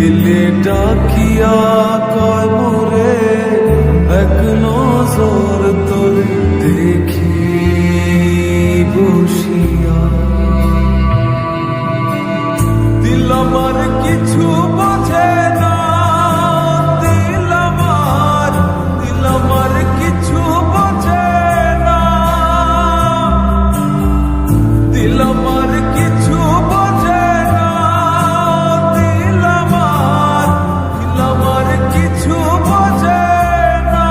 দিলে ডাকিয়া কয় মোরে এক নজর তোরে দেখি বসিয়া। দিল আমার কিছু বোঝে না, দিল আমার কিছু বোঝে না, দিল আমার কিছু বোঝে না, দিল আমার কিছু বোঝে না।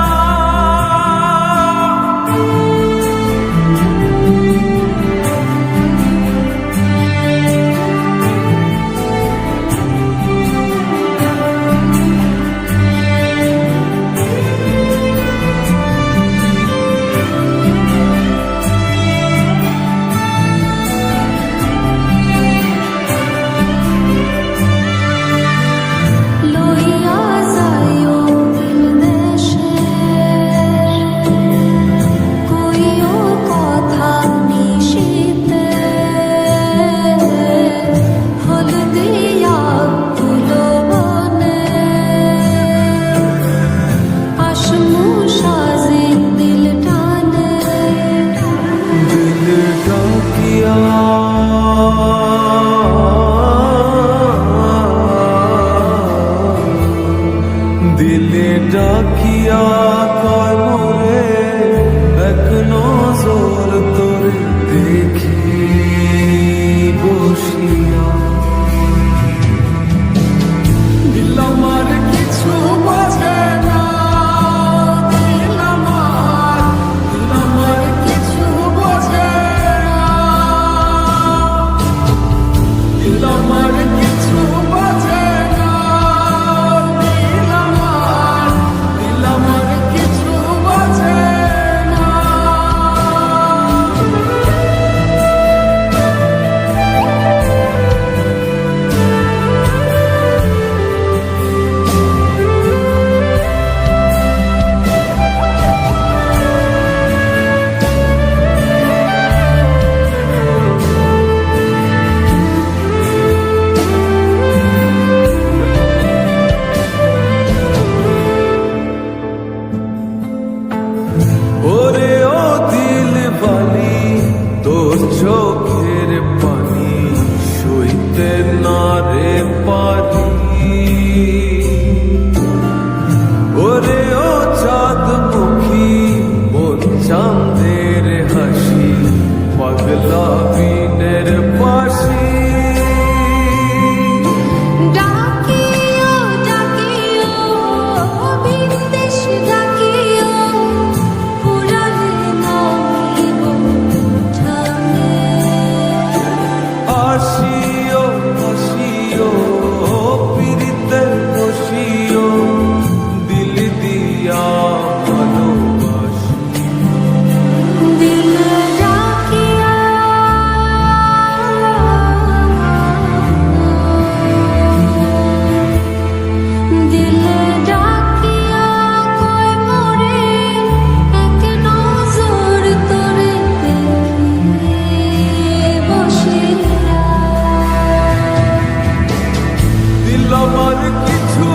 দিলে ডাকিয়া কয় মোরে এক নজর তোরে দেখি বসিয়া। দিল আমার কিছু বোঝে না, দিল আমার কিছু বোঝে না, দিল আমার কিছু বোঝে না, দিল আমার কিছু বোঝে না। ওরে ও দিল বালি, তোর চোখের পানি সইতে না রে পারি। ওরে ও চাঁদ মুখী, মন চাঁদের হাসি, পাগলা বিনের পাশি। আসিও আসিও পিরিতে বসিও, দিল দিয়া ভালোবাসি। দিল ডাকিয়া দিল ডাকিয়া কয় মোরে এক নজর তোরে দেখি বসিয়া। দিল আমার কিছু